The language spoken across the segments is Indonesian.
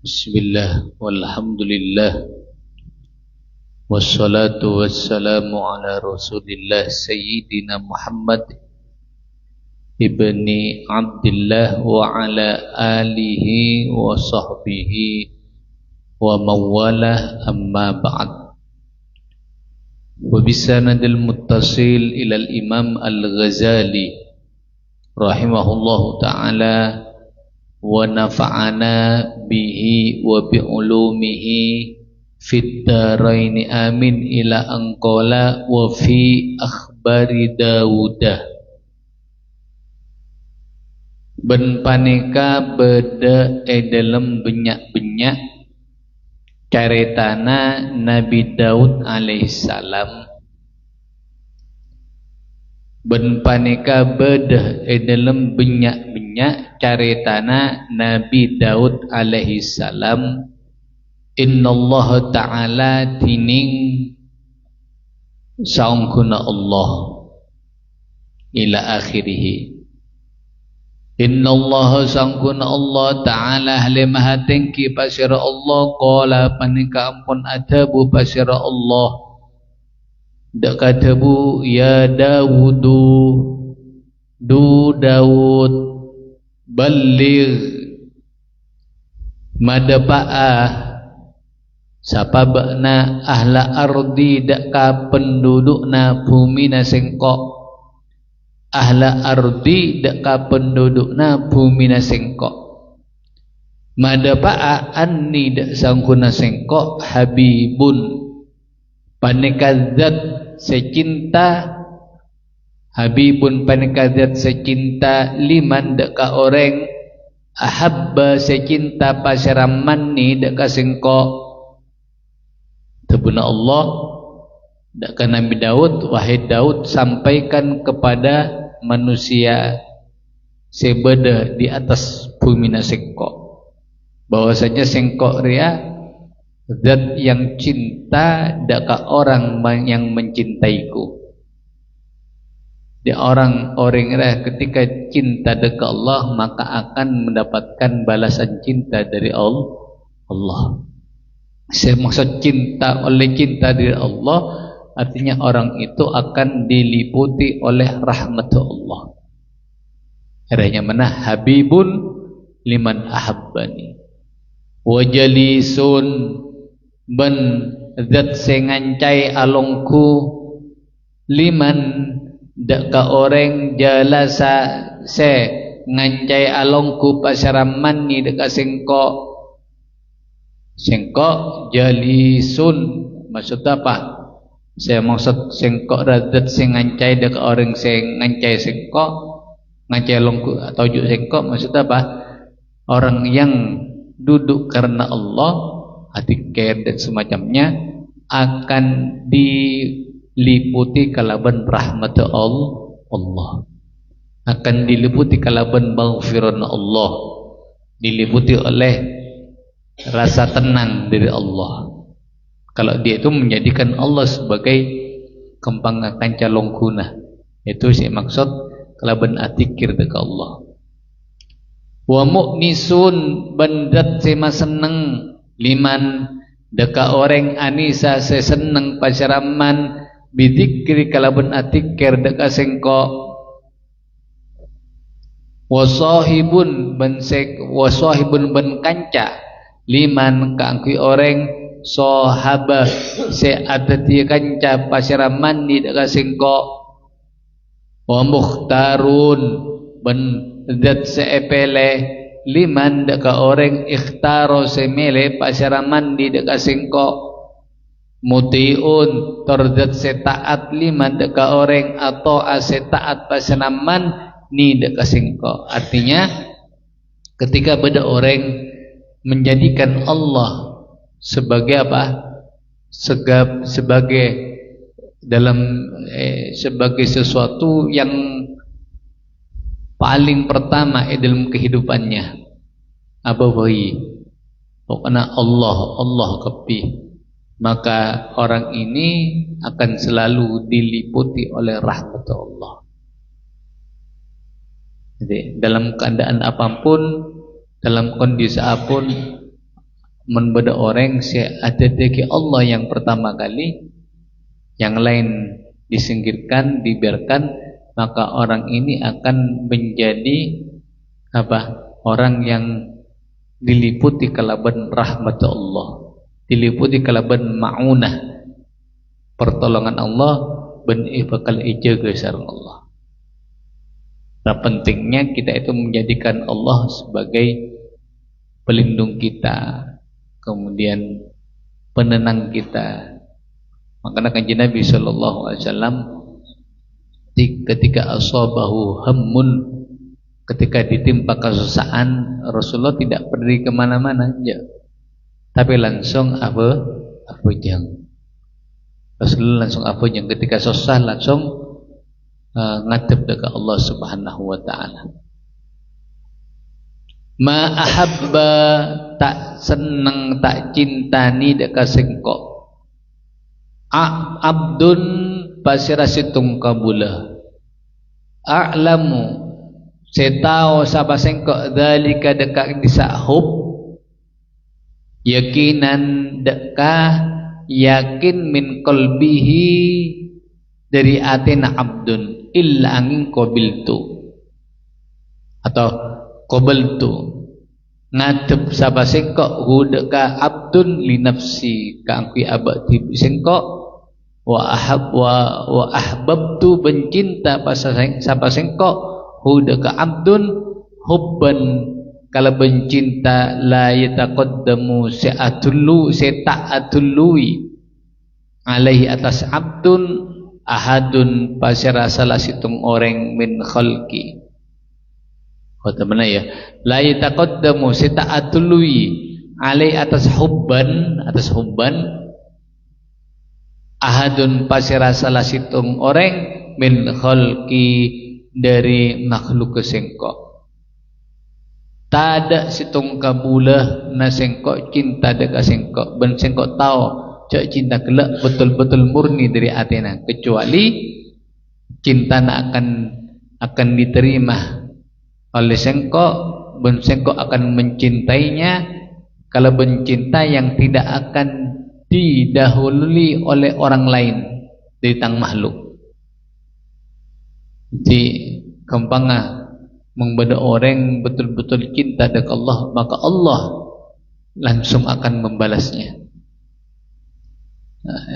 Bismillah, walhamdulillah, wassalatu wassalamu ala rasulillah Sayyidina Muhammad ibni Abdillah wa ala alihi wa sahbihi wa mawalah, amma ba'd. Wa bisanadil muttasil ilal imam al-Ghazali rahimahullahu ta'ala wa nafa'ana bihi wa bi'ulumihi fid daraini amin ila anqala wa fi akhbari Dawudah ben paneka beda dalam benyak-benyak caritana Nabi Daud alaihissalam. Ben paneka beda dalam benyak-benyak caritana Nabi Daud alaihissalam. Innallaha ta'ala tining saungkuna Allah ila akhirih. Innallaha saungkuna Allah ta'ala halimaha tinggi pasira Allah qala panika ampun adabu pasira Allah. Dak katabu ya Dawudu Dawud baligh madapa'ah sapabna ahla ardi dak ka pendudukna bumi na sengkok ahla ardi dak ka pendudukna bumi na sengkok madapa'a anni dak sangkuna sengkok habibun panekadzat secinta habibun panekadzat secinta liman dak ka orang ahabba secinta pasaraman ni dak ka sengkok tebuna Allah dak ka Nabi Daud wahai Daud sampaikan kepada manusia sebeda di atas bumi na sengkok bahwasanya sengkok ria zat yang cinta dekat orang yang mencintaiku. Dia orang-orang ketika cinta dekat Allah maka akan mendapatkan balasan cinta dari Allah. Saya maksud cinta oleh cinta dari Allah artinya orang itu akan diliputi oleh rahmat Allah. Adanya mana habibun liman ahabbani wa jalisun ben zat sengancai alongku liman dak ka orang jalasa se ngancai alongku pasaraman ni dak ka sengkok jalisun maksud apa saya maksud sengkok zat sengancai dak ka orang seng ngancai sengkok ngancai alongku atau juk sengkok maksud apa orang yang duduk karena Allah atikir dan semacamnya akan diliputi kalaban rahmat Allah akan diliputi kalaban maghfirah Allah diliputi oleh rasa tenang dari Allah kalau dia itu menjadikan Allah sebagai kembang kanca longkuna itu sih maksud kalaban atikir dekat Allah wa mu'nisun bandat sema seneng liman deka orang anisa seseneng pasaraman bidzikri kalaban atikir deka sengkok wasahibun ben kanca liman kaangki orang sahabah se adati kanca pasaraman ni deka sengkok wa mukhtarun ben zat seepele liman deka orang ikhtaro semele pasaraman di deka sengkok mutiun terdat setaat liman deka orang atau asetaat pasaraman ni deka sengkok artinya ketika beda orang menjadikan Allah sebagai apa sebagai dalam sebagai sesuatu yang paling pertama dalam kehidupannya apa bayi pokoknya Allah kepi maka orang ini akan selalu diliputi oleh rahmat Allah. Jadi dalam keadaan apapun, dalam kondisi apapun, membeda orang ada deki Allah yang pertama kali, yang lain disingkirkan, dibiarkan, maka orang ini akan menjadi orang yang diliputi kalaban rahmat Allah, diliputi kalaban ma'unah, pertolongan Allah, ben bakal ijaga sareng Allah. Nah, pentingnya kita itu menjadikan Allah sebagai pelindung kita, kemudian penenang kita. Makanya kanjeng Nabi sallallahu alaihi wasallam ketika asabahu hammun, ketika ditimpa kesusahan, Rasulullah tidak pergi kemana-mana aja, tapi langsung afujang. Rasulullah langsung afujang ketika susah, langsung ngadep dekat Allah Subhanahu wa taala. Ma ahabba, tak seneng, tak cintani dekat sengkok. Abdun pasirasitung kabula. A'lamu, setau sapa sengkok dalika dekat disahub. Yakinan dekah yakin min qalbihi dari atina abdun illa angin qabiltu atau qabaltu ngadep sapa sengkok hudaka abdun li nafsi kangki abadi sengkok wa ahbabtu bencinta sapa sengkok hudaka abdun hubban kala bencinta la yataqaddamu seta'atului alaihi atas abdun ahadun pasira salah situng orang min khalqi. Kata mana ya? La yataqaddamu seta'atului alai atas hubban ahadun pasira salah situng orang min khalqi dari makhluk kesengkok. Tada situng kabulah na sengkok cinta dekat sengkok, ben sengkok tahu cak cinta kelak betul-betul murni dari Athena, kecuali cinta akan diterima oleh sengkok, ben sengkok akan mencintainya kalau mencinta yang tidak akan didahului oleh orang lain dari tang makhluk. Jadi gampangnya membeda orang betul-betul cinta dekat Allah, maka Allah langsung akan membalasnya.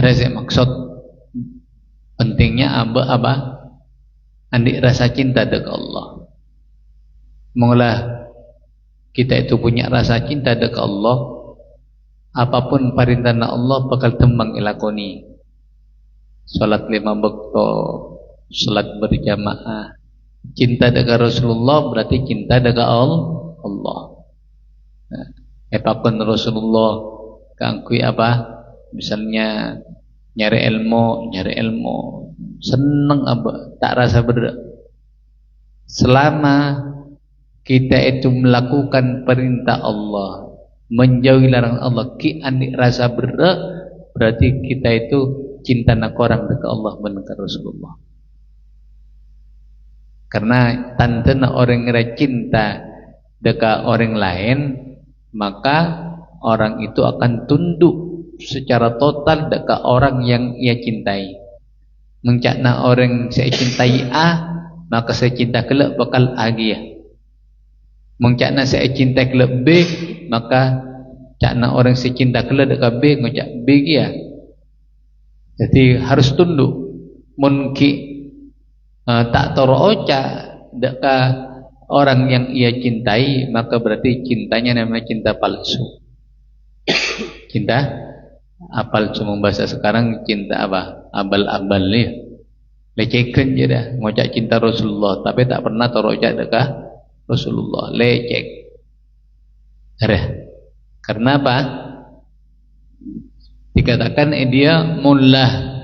Rasa maksud pentingnya apa? Andik rasa cinta dekat Allah. Mengolah kita itu punya rasa cinta dekat Allah, apapun perintah Allah bakal tembang ilakoni. Salat 5 waktu, salat berjamaah. Cinta dekat Rasulullah berarti cinta dekat Allah. Apapun Rasulullah kangkui misalnya nyari ilmu, seneng tak rasa berat. Selama kita itu melakukan perintah Allah, menjauhi larangan Allah, anik rasa berat, berarti kita itu cinta nak orang dekat Allah mendekat Rasulullah. Karena tantena orang yang cinta dekat orang lain, maka orang itu akan tunduk secara total dekat orang yang ia cintai. Mencakna orang saya cintai A, maka saya cinta kelak bakal A dia. Mencakna saya cinta kelak B, maka cakna orang saya cinta kelak dekat B, ngocak B dia. Jadi harus tunduk. Mungkin tak toroca dekat orang yang ia cintai, maka berarti cintanya namanya cinta palsu. Cinta apal cuma bahasa sekarang cinta abal-abal ya. Lecehkan je dah ngocak cinta Rasulullah tapi tak pernah torojak dekat Rasulullah, lecek. Karena apa? Dikatakan dia mullah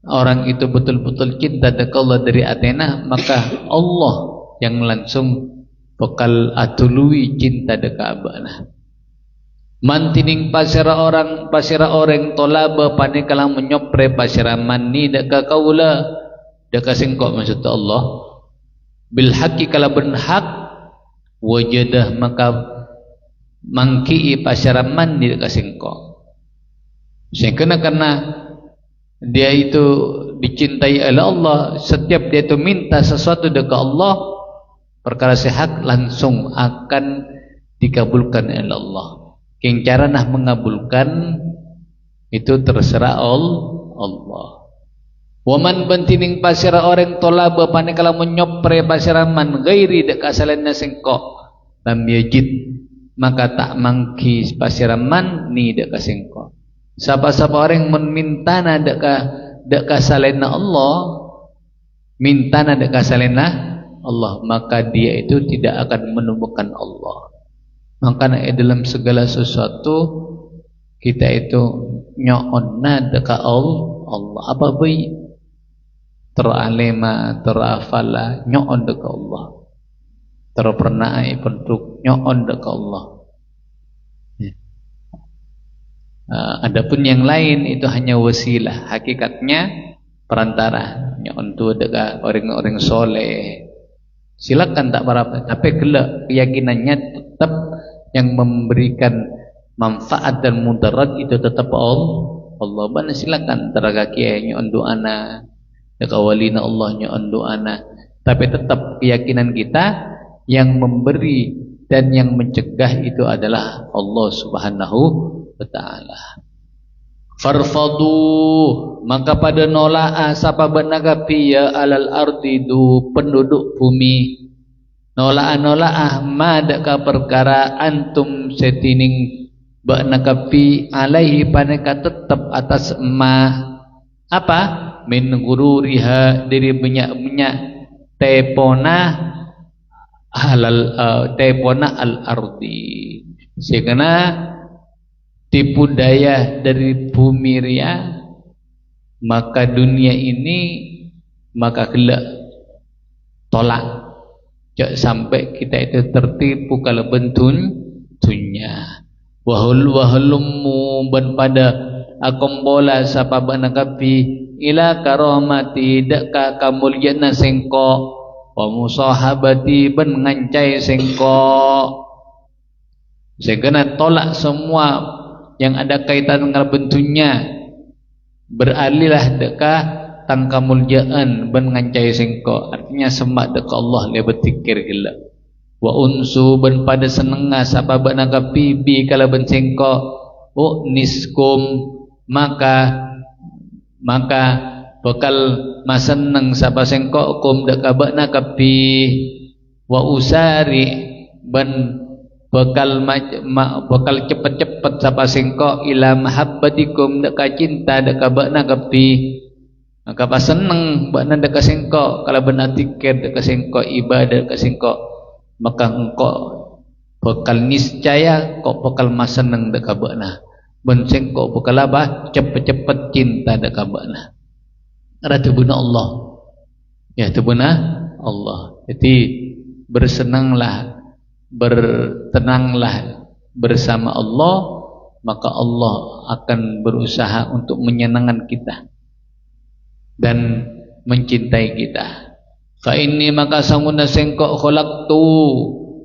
orang itu betul-betul cinta dekat Allah dari Athena, maka Allah yang langsung bakal atului cinta dekat abana. Mantining pasira orang tolaba panikalang menyopre pasira mani dekat kaula dekat sengkok maksud Allah bil haqqi kala ben hak wajadah maka mangki pasyaraman di dekat sengkok. Sehingga karena dia itu dicintai oleh Allah, setiap dia itu minta sesuatu dekat Allah, perkara sehat langsung akan dikabulkan oleh Allah. Yang cara nah mengabulkan itu terserah Allah. Waman bentining pasira orang tolaba pane kalau menyopre pasiraman gairi dekat salena sengkok lam yajid maka tak mangki pasiraman ni dekat sengkok. Siapa-siapa orang memintana dekat salena Allah, mintana dekat salena Allah, maka dia itu tidak akan menemukan Allah. Makanya dalam segala sesuatu kita itu nyo'onna dekat Allah. Apa baik teralema, terafala nyo'on dekat Allah, terpernai bentuk nyo'on dekat Allah. Adapun yang lain itu hanya wasilah, hakikatnya perantara. Nyo'on itu dekat orang-orang soleh, silakan tak apa-apa, tapi kelak keyakinannya tetap yang memberikan manfaat dan mudarat itu tetap Allah. Bana silakan teraga kiai nyo'on doana, dekat walina Allah nyo'on doana, tapi tetap keyakinan kita yang memberi dan yang mencegah itu adalah Allah Subhanahu wa ta'ala. Farfadu maka pada nolaa sapa benagapi ya alal ardi du penduduk bumi, nolaa madaka perkara antum setining benagapi alaihi paneka tetap atas apa min gururiha dari banyak-banyak tepona halal tepona al ardi, sehingga tipu daya dari bumi ria, maka dunia ini maka gelak tolak. Jangan sampai kita itu tertipu kalau bentunnya. Wahulumu ban pada akombola sapa banakapi ila karomati deka kamulyana sengko wa musahabati ban ngancai sengko, sehingga tolak semua yang ada kaitan dengan bentuknya, beralihlah dekat tangka muljaan ban ngancai sengko, artinya semak dekat Allah le bertikir gila. Wa unsu ban pada senengah sapa banaka pibi kala ban sengko niskum maka bakal maseneng sapa sengko kum dekat banaka pi wa usari ban bakal cepet-cepet sapa sengko ila mahabbatikum dekat cinta dekat bakna kapi, maka pas seneng bakna dekat sengko kalau benar tikir dekat sengko ibadah dekat sengko, maka engkau bakal niscaya kok bakal mas seneng dekat bakna ben sengko bakal apa cepet-cepet cinta dekat bakna. Ratu guna Allah ya, itu benar Allah. Jadi bersenanglah, bertenanglah bersama Allah, maka Allah akan berusaha untuk menyenangkan kita dan mencintai kita. Fa inni maka sanguna sengkok khalaqtu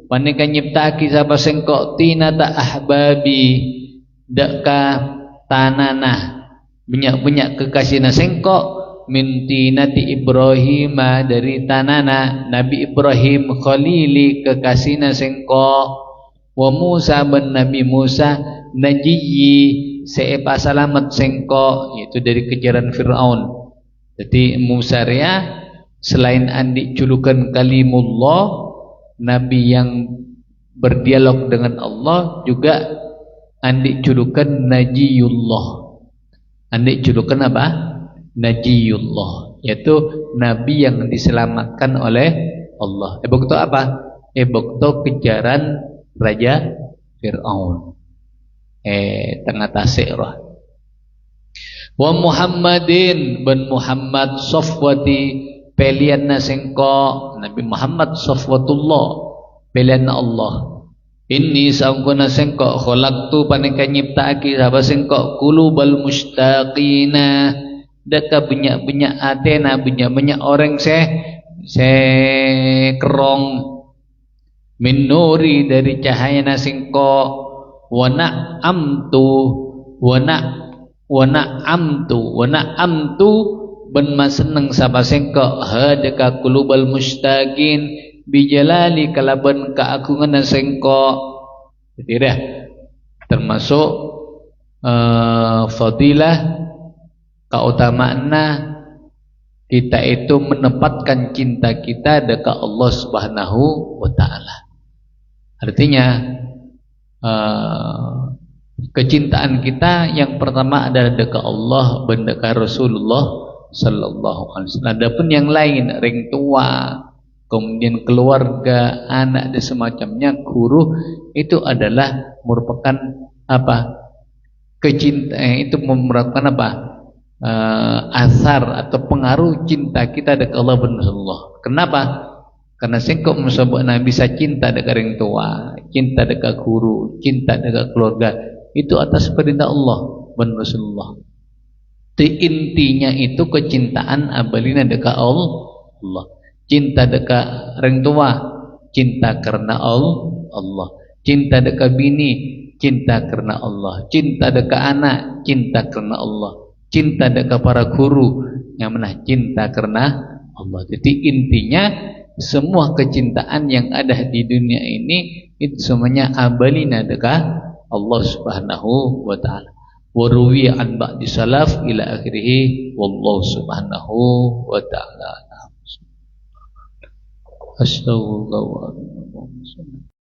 panika nyiptaki sapa sengkok tinata ahbabi daka tanana banyak kekasihna sengkok min tinati Ibrahim dari tanana Nabi Ibrahim khalili kekasihna sengko wa Musa ben Nabi Musa najiyi seepa salamat sengko, yaitu dari kejaran Fir'aun. Jadi Musa ria selain andi julukan kalimullah, Nabi yang berdialog dengan Allah, juga andi julukan najiyullah. Andi julukan apa? Najiyullah, yaitu Nabi yang diselamatkan oleh Allah. Bukti apa? Bukti kejaran Raja Fir'aun. Tengah tasik roh. Wa Muhammadin ben Muhammad safwati pelian sengko Nabi Muhammad safwatullah pelian Allah. Inni sangkuna sengko khalaqtu paneka nyiptaaki sapa sengko qulubal mustaqina deka banyak-banyak atena banyak-banyak orang kerong min nuri dari cahaya sengko wa na'amtu wa na'amtu ben maseneng sapa sengko hadaka qulubal mustaqin bijalali kalaban keagungan sengko. Jadi dah termasuk fadilah keutamaannya kita itu menempatkan cinta kita dekat Allah Subhanahu wa taala. Artinya kecintaan kita yang pertama adalah dekat Allah dan dekat Rasulullah sallallahu alaihi wasallam. Adapun yang lain, ring tua, kemudian keluarga, anak dan semacamnya, guru, itu adalah merupakan apa? Kecintaan itu merupakan apa? Asar atau pengaruh cinta kita dekat Allah dan Rasulullah. Kenapa? Karena sengkok musabak Nabi bisa cinta dekat ring tua, cinta dekat guru, cinta dekat keluarga, itu atas perintah Allah dan Rasulullah. Intinya itu kecintaan abalina dekat Allah. Cinta dekat ring tua, cinta karena Allah. Cinta dekat bini, cinta karena Allah. Cinta dekat anak, cinta karena Allah. Cinta dekat para guru, yang mana cinta karena Allah. Jadi intinya semua kecintaan yang ada di dunia ini itu semuanya abalina dekat Allah Subhanahu wa taala. Waruwi an ba'di salaf ila akhirih wallahu subhanahu wa ta'ala. Astagfirullah.